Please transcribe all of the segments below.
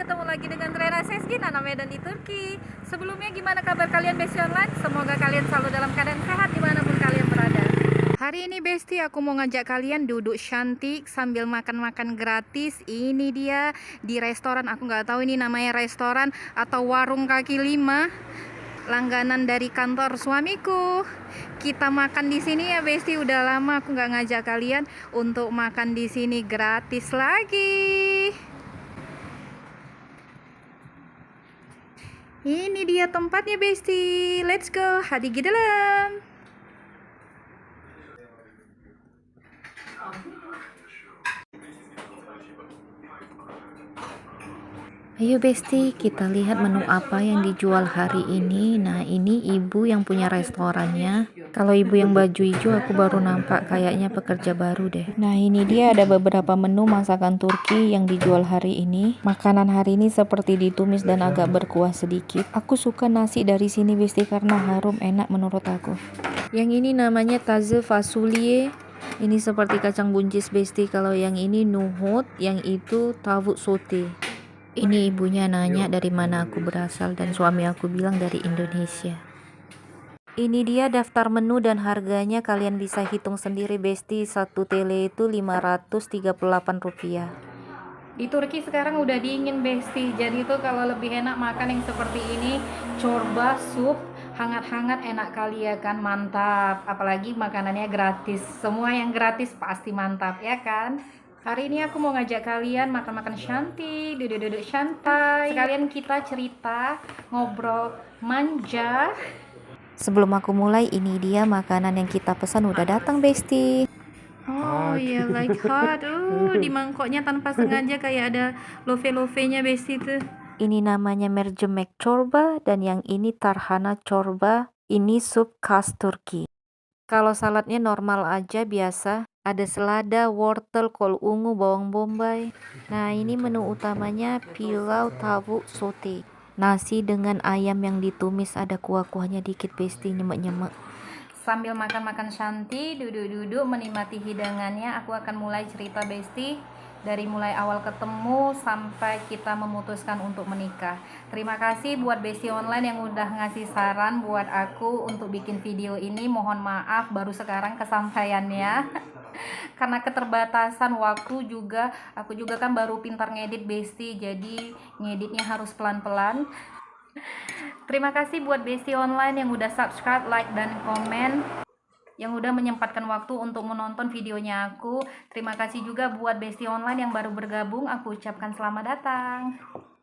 ketemu lagi dengan Trena Seski, Nana Medan di Turki. Sebelumnya gimana kabar kalian Besti Online? Semoga kalian selalu dalam keadaan sehat dimanapun kalian berada. Hari ini Besti aku mau ngajak kalian duduk cantik sambil makan-makan gratis. Ini dia di restoran, aku nggak tahu ini namanya restoran atau warung kaki lima. Langganan dari kantor suamiku. Kita makan di sini ya Besti, udah lama aku nggak ngajak kalian untuk makan di sini gratis lagi. Ini dia tempatnya Besti. Let's go, hadi gidelim. Ayo Besti, kita lihat menu apa yang dijual hari ini. Nah, ini ibu yang punya restorannya. Kalau ibu yang baju hijau aku baru nampak, kayaknya pekerja baru deh. Nah, ini dia ada beberapa menu masakan Turki yang dijual hari ini. Makanan hari ini seperti ditumis dan agak berkuah sedikit. Aku suka nasi dari sini Besti karena harum, enak menurut aku. Yang ini namanya taze fasulye. Ini seperti kacang buncis Besti. Kalau yang ini nuhut, yang itu tavuk sote. Ini ibunya nanya dari mana aku berasal dan suami aku bilang dari Indonesia. Ini dia daftar menu dan harganya, kalian bisa hitung sendiri Besti. Satu tele itu Rp538. Di Turki sekarang udah dingin Besti, jadi itu kalau lebih enak makan yang seperti ini, corba, sup, hangat-hangat enak kali ya kan, mantap. Apalagi makanannya gratis, semua yang gratis pasti mantap ya kan. Hari ini aku mau ngajak kalian makan-makan cantik, duduk-duduk santai. Sekalian kita cerita, ngobrol, manja. Sebelum aku mulai, ini dia makanan yang kita pesan udah datang Besti. Oh iya, like hot. Di mangkoknya tanpa sengaja kayak ada love-love-nya Besti tuh. Ini namanya mercimek çorba dan yang ini tarhana çorba. Ini sup khas Turki. Kalau saladnya normal aja biasa, ada selada, wortel, kol ungu, bawang bombay. Nah, ini menu utamanya pilau tavuk sote. Nasi dengan ayam yang ditumis, ada kuah-kuahnya dikit Besti, nyemek-nyemek. Sambil makan-makan santai, duduk-duduk menikmati hidangannya, aku akan mulai cerita Besti. Dari mulai awal ketemu sampai kita memutuskan untuk menikah. Terima kasih buat Besti Online yang udah ngasih saran buat aku untuk bikin video ini. Mohon maaf baru sekarang kesampaiannya. Karena keterbatasan waktu juga, aku juga kan baru pintar ngedit Besti, jadi ngeditnya harus pelan-pelan. Terima kasih buat Besti Online yang udah subscribe, like, dan komen, yang udah menyempatkan waktu untuk menonton videonya aku. Terima kasih juga buat Besti Online yang baru bergabung, aku ucapkan selamat datang.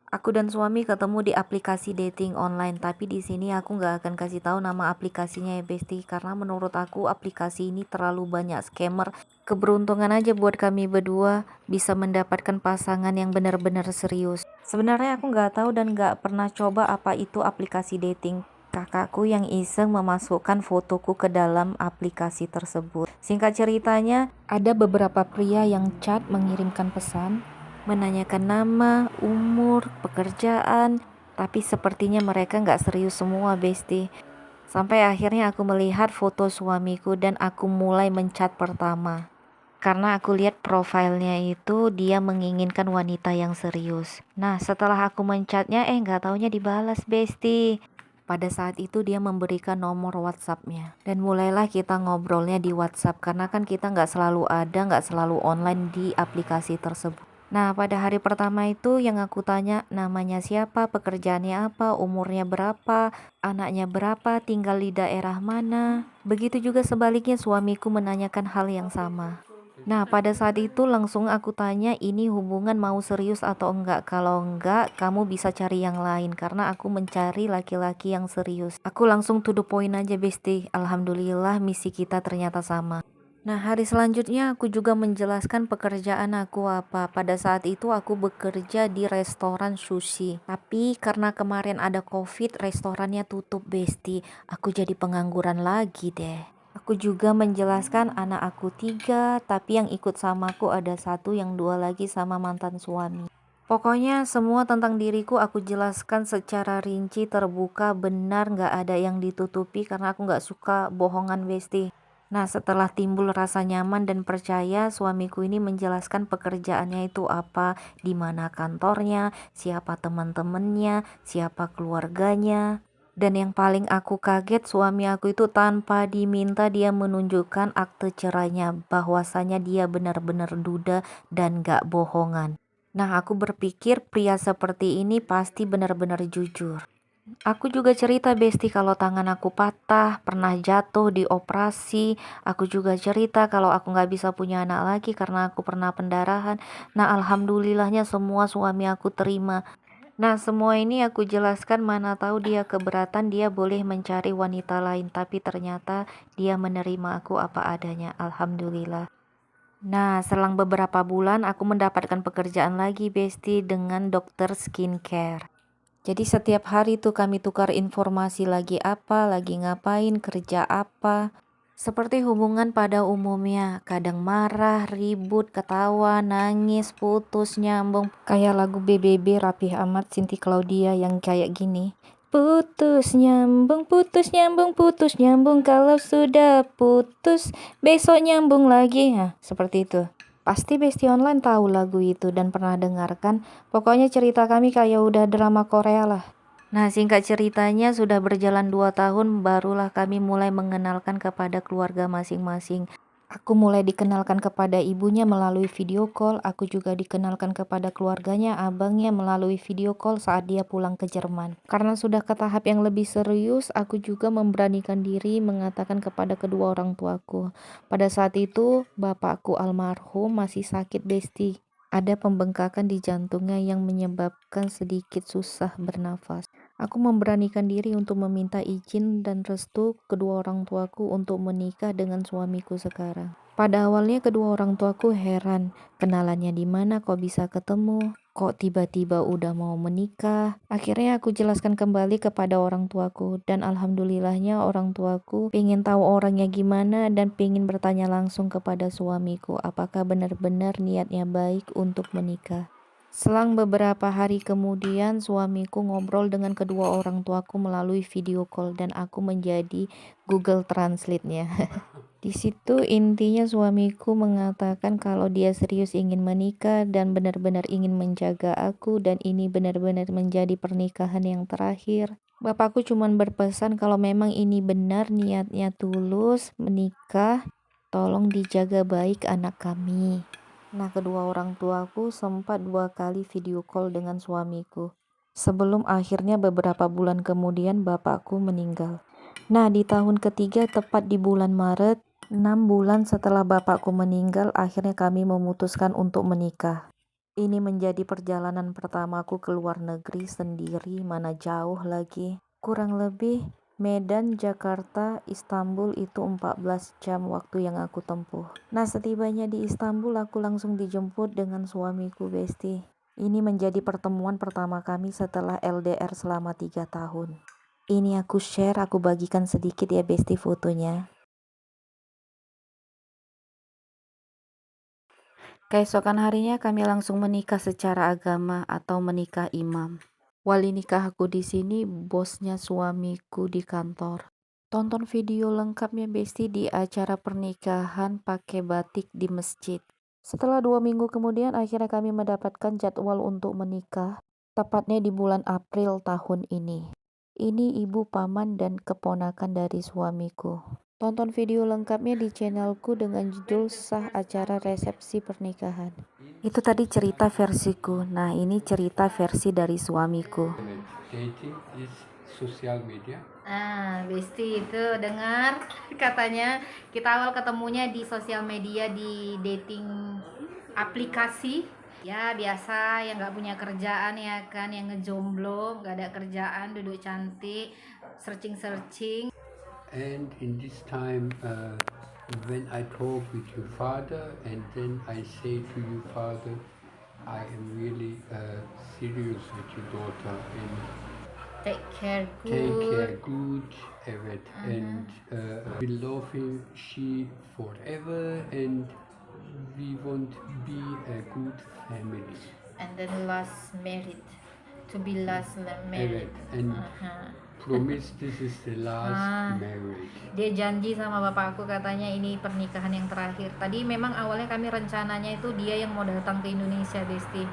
Aku dan suami ketemu di aplikasi dating online, tapi di sini aku nggak akan kasih tahu nama aplikasinya ya Besti, karena menurut aku aplikasi ini terlalu banyak scammer. Keberuntungan aja buat kami berdua bisa mendapatkan pasangan yang benar-benar serius. Sebenarnya aku nggak tahu dan nggak pernah coba apa itu aplikasi dating. Kakakku yang iseng memasukkan fotoku ke dalam aplikasi tersebut. Singkat ceritanya, ada beberapa pria yang chat mengirimkan pesan, menanyakan nama, umur, pekerjaan, tapi sepertinya mereka nggak serius semua Besti. Sampai akhirnya aku melihat foto suamiku dan aku mulai mencat pertama. Karena aku lihat profilnya itu dia menginginkan wanita yang serius. Nah, setelah aku mencatnya, nggak taunya dibalas Besti. Pada saat itu dia memberikan nomor WhatsAppnya. Dan mulailah kita ngobrolnya di WhatsApp. Karena kan kita nggak selalu ada, nggak selalu online di aplikasi tersebut. Nah, pada hari pertama itu yang aku tanya namanya siapa, pekerjaannya apa, umurnya berapa, anaknya berapa, tinggal di daerah mana. Begitu juga sebaliknya suamiku menanyakan hal yang sama. Nah, pada saat itu langsung aku tanya ini hubungan mau serius atau enggak. Kalau enggak, kamu bisa cari yang lain karena aku mencari laki-laki yang serius. Aku langsung to the point aja Besti. Alhamdulillah misi kita ternyata sama. Nah, hari selanjutnya aku juga menjelaskan pekerjaan aku apa. Pada saat itu aku bekerja di restoran sushi. Tapi karena kemarin ada COVID, restorannya tutup Besti. Aku jadi pengangguran lagi deh. Aku juga menjelaskan anak aku 3, tapi yang ikut samaku ada 1, yang 2 lagi sama mantan suami. Pokoknya semua tentang diriku aku jelaskan secara rinci, terbuka, benar, gak ada yang ditutupi karena aku gak suka bohongan Besti. Nah, setelah timbul rasa nyaman dan percaya, suamiku ini menjelaskan pekerjaannya itu apa, di mana kantornya, siapa teman-temannya, siapa keluarganya. Dan yang paling aku kaget, suami aku itu tanpa diminta dia menunjukkan akte cerainya, bahwasanya dia benar-benar duda dan gak bohongan. Nah, aku berpikir pria seperti ini pasti benar-benar jujur. Aku juga cerita Besti kalau tangan aku patah, pernah jatuh di operasi. Aku juga cerita kalau aku nggak bisa punya anak lagi karena aku pernah pendarahan. Nah, alhamdulillahnya semua suami aku terima. Nah, semua ini aku jelaskan, mana tahu dia keberatan, dia boleh mencari wanita lain. Tapi ternyata dia menerima aku apa adanya. Alhamdulillah. Nah, selang beberapa bulan aku mendapatkan pekerjaan lagi Besti dengan dokter skincare. Jadi setiap hari tuh kami tukar informasi lagi apa, lagi ngapain, kerja apa. Seperti hubungan pada umumnya, kadang marah, ribut, ketawa, nangis, putus, nyambung. Kayak lagu BBB Rapih Amat Cinti Claudia yang kayak gini. Putus nyambung, putus nyambung, putus nyambung. Kalau sudah putus, besok nyambung lagi. Nah, seperti itu. Pasti Besti Online tahu lagu itu dan pernah dengarkan. Pokoknya cerita kami kayak udah drama Korea lah. Nah, singkat ceritanya sudah berjalan 2 tahun barulah kami mulai mengenalkan kepada keluarga masing-masing. Aku mulai dikenalkan kepada ibunya melalui video call, aku juga dikenalkan kepada keluarganya, abangnya melalui video call saat dia pulang ke Jerman. Karena sudah ke tahap yang lebih serius, aku juga memberanikan diri mengatakan kepada kedua orang tuaku. Pada saat itu, bapakku almarhum masih sakit Besti. Ada pembengkakan di jantungnya yang menyebabkan sedikit susah bernafas. Aku memberanikan diri untuk meminta izin dan restu kedua orang tuaku untuk menikah dengan suamiku sekarang. Pada awalnya kedua orang tuaku heran, kenalannya di mana kok bisa ketemu? Kok tiba-tiba udah mau menikah? Akhirnya aku jelaskan kembali kepada orang tuaku dan alhamdulillahnya orang tuaku pengen tahu orangnya gimana dan pengen bertanya langsung kepada suamiku apakah benar-benar niatnya baik untuk menikah. Selang beberapa hari kemudian, suamiku ngobrol dengan kedua orang tuaku melalui video call dan aku menjadi Google Translate-nya. Di situ intinya suamiku mengatakan kalau dia serius ingin menikah dan benar-benar ingin menjaga aku dan ini benar-benar menjadi pernikahan yang terakhir. Bapakku cuma berpesan kalau memang ini benar niatnya tulus menikah, tolong dijaga baik anak kami. Nah, kedua orang tuaku sempat 2 kali video call dengan suamiku. Sebelum akhirnya beberapa bulan kemudian bapakku meninggal. Nah, di tahun ketiga tepat di bulan Maret, 6 bulan setelah bapakku meninggal, akhirnya kami memutuskan untuk menikah. Ini menjadi perjalanan pertamaku ke luar negeri sendiri, mana jauh lagi. Kurang lebih Medan, Jakarta, Istanbul itu 14 jam waktu yang aku tempuh. Nah, setibanya di Istanbul aku langsung dijemput dengan suamiku Besti. Ini menjadi pertemuan pertama kami setelah LDR selama 3 tahun. Ini aku share, aku bagikan sedikit ya Besti fotonya. Keesokan harinya kami langsung menikah secara agama atau menikah imam. Wali nikah aku di sini bosnya suamiku di kantor. Tonton video lengkapnya Besti di acara pernikahan pakai batik di masjid. Setelah 2 minggu kemudian akhirnya kami mendapatkan jadwal untuk menikah, tepatnya di bulan April tahun ini. Ini ibu paman dan keponakan dari suamiku. Tonton video lengkapnya di channelku dengan judul Sah Acara Resepsi Pernikahan. Itu tadi cerita versiku. Nah, ini cerita versi dari suamiku. Dating is sosial media. Besti itu dengar katanya kita awal ketemunya di sosial media, di dating aplikasi. Ya biasa yang nggak punya kerjaan ya kan, yang ngejomblo, nggak ada kerjaan, duduk cantik, searching. And in this time, when I talk with your father, and then I say to your father, I am really serious with your daughter and Take care take care good. good of it, and we love him, she forever, and we want to be a good family. And then last married, to be last married. Evet, and Uh-huh. promised this is the last marriage. Dia janji sama bapak aku, katanya ini pernikahan yang terakhir. Tadi memang awalnya kami rencananya itu dia yang mau datang ke Indonesia, Besti.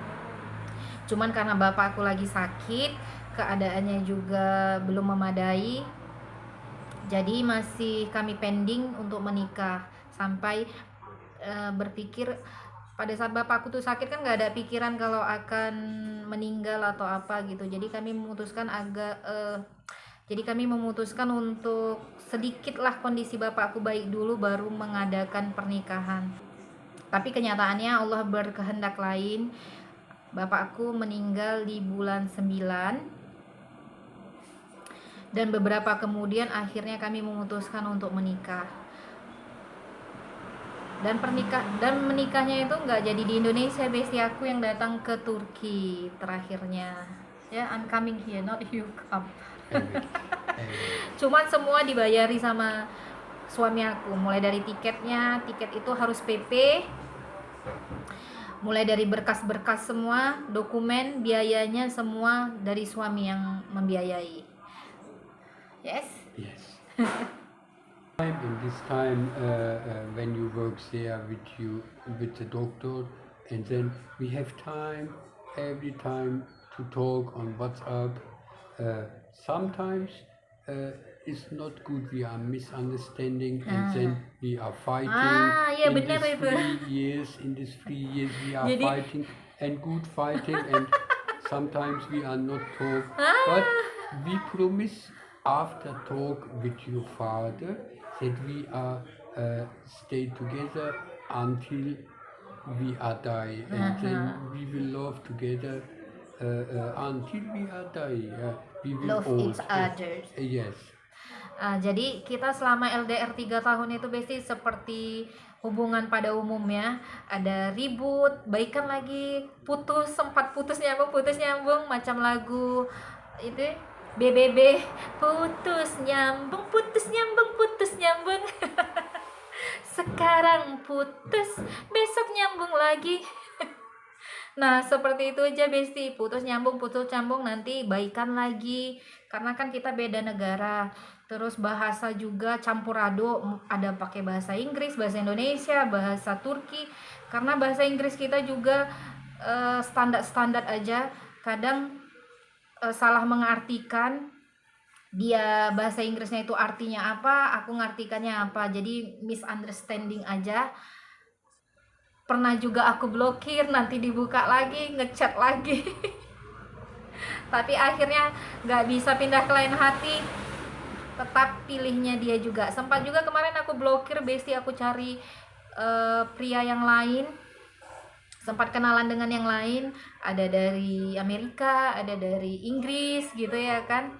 Cuman karena bapak aku lagi sakit, keadaannya juga belum memadai, jadi masih kami pending untuk menikah. Sampai berpikir pada saat bapakku tuh sakit kan nggak ada pikiran kalau akan meninggal atau apa gitu. Jadi kami memutuskan untuk sedikitlah kondisi bapakku baik dulu baru mengadakan pernikahan. Tapi kenyataannya Allah berkehendak lain. Bapakku meninggal di bulan 9 dan beberapa kemudian akhirnya kami memutuskan untuk menikah. Dan menikahnya itu nggak jadi di Indonesia, Besti. Aku yang datang ke Turki terakhirnya. Ya, I'm coming here, not you come. Cuman semua dibayari sama suami aku, mulai dari tiketnya, tiket itu harus PP, mulai dari berkas-berkas semua, dokumen, biayanya semua dari suami yang membiayai. Yes. In this time when you work there with the doctor, and then we have time every time to talk on WhatsApp. Sometimes it's not good, we are misunderstanding, and then we are fighting. Ya in benar itu. In these 3 years we are fighting, and good fighting, and sometimes we are not talk, but we promise after talk with your father that we are stay together until we are die, and then we will love together until we are die. We will Love old. each other. Yes. Jadi kita selama LDR 3 tahun itu, Besti, seperti hubungan pada umumnya, ada ribut, baikan lagi, putus, sempat putus nyambung macam lagu itu BBB, putus nyambung sekarang putus, besok nyambung lagi. Nah seperti itu aja, Besti, putus nyambung, nanti baikan lagi, karena kan kita beda negara. Terus bahasa juga campur aduk, ada pakai bahasa Inggris, bahasa Indonesia, bahasa Turki. Karena bahasa Inggris kita juga standar aja, kadang salah mengartikan. Dia bahasa Inggrisnya itu artinya apa, aku ngartikannya apa, jadi misunderstanding aja. Pernah juga aku blokir, nanti dibuka lagi, ngechat lagi. Tapi akhirnya nggak bisa pindah ke lain hati, tetap pilihnya dia juga. Sempat juga kemarin aku blokir, Besti, aku cari pria yang lain, sempat kenalan dengan yang lain, ada dari Amerika, ada dari Inggris gitu ya kan.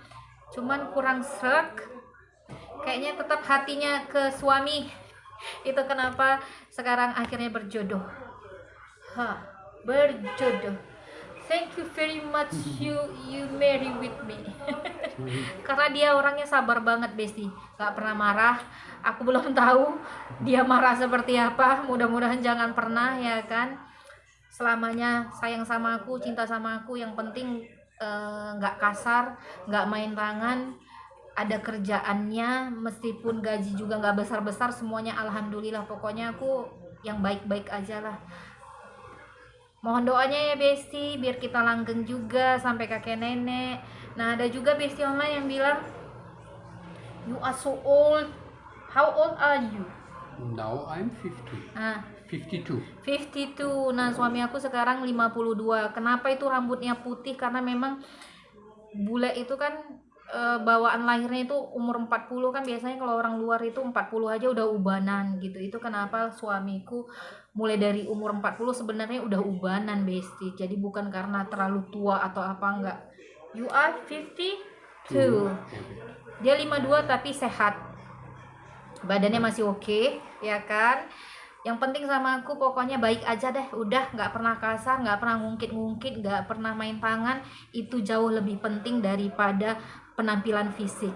Cuman kurang srek, kayaknya tetap hatinya ke suami. Itu kenapa sekarang akhirnya berjodoh. Berjodoh. Thank you very much you marry with me. Karena dia orangnya sabar banget, Besti, gak pernah marah. Aku belum tahu dia marah seperti apa, mudah-mudahan jangan pernah ya kan. Selamanya sayang sama aku, cinta sama aku, yang penting gak kasar, gak main tangan, ada kerjaannya, meskipun gaji juga gak besar-besar, semuanya alhamdulillah. Pokoknya aku yang baik-baik aja lah. Mohon doanya ya, Besti, biar kita langgeng juga sampai kakek nenek. Nah ada juga Besti online yang bilang, you are so old, how old are you? Now I'm 52. Nah suami aku sekarang 52. Kenapa itu rambutnya putih? Karena memang bule itu kan bawaan lahirnya itu umur 40 kan, biasanya kalau orang luar itu 40 aja udah ubanan gitu. Itu kenapa suamiku mulai dari umur 40 sebenarnya udah ubanan, Besti. Jadi bukan karena terlalu tua atau apa, enggak. You are 52. Dia 52 tapi sehat, badannya masih oke, ya kan. Yang penting sama aku pokoknya baik aja deh, udah, nggak pernah kasar, nggak pernah ngungkit-ngungkit, nggak pernah main tangan. Itu jauh lebih penting daripada penampilan fisik,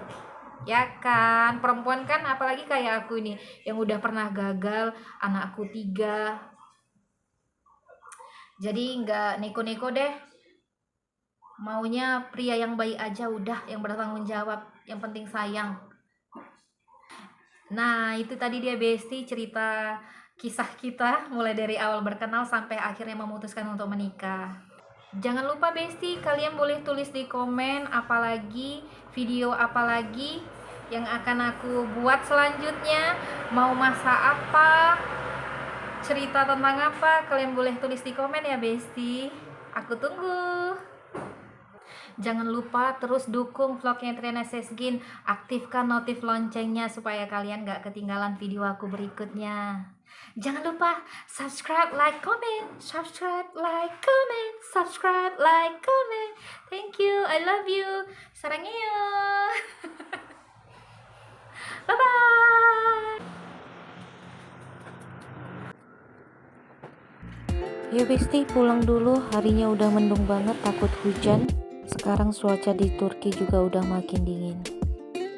ya kan. Perempuan kan, apalagi kayak aku ini yang udah pernah gagal, anakku 3, jadi nggak neko-neko deh. Maunya pria yang baik aja udah, yang bertanggung jawab, yang penting sayang. Nah, itu tadi dia Besti cerita kisah kita mulai dari awal berkenal sampai akhirnya memutuskan untuk menikah. Jangan lupa Besti, kalian boleh tulis di komen apalagi video apalagi yang akan aku buat selanjutnya, mau masak apa, cerita tentang apa, kalian boleh tulis di komen ya Besti. Aku tunggu. Jangan lupa terus dukung vlognya Triana Sesgin, aktifkan notif loncengnya supaya kalian gak ketinggalan video aku berikutnya. Jangan lupa subscribe, like, comment, subscribe, like, comment, subscribe, like, comment. Thank you, I love you. Sarangheyo. Bye bye. Yuk Besti, pulang dulu, harinya udah mendung banget, takut hujan. Sekarang cuaca di Turki juga udah makin dingin.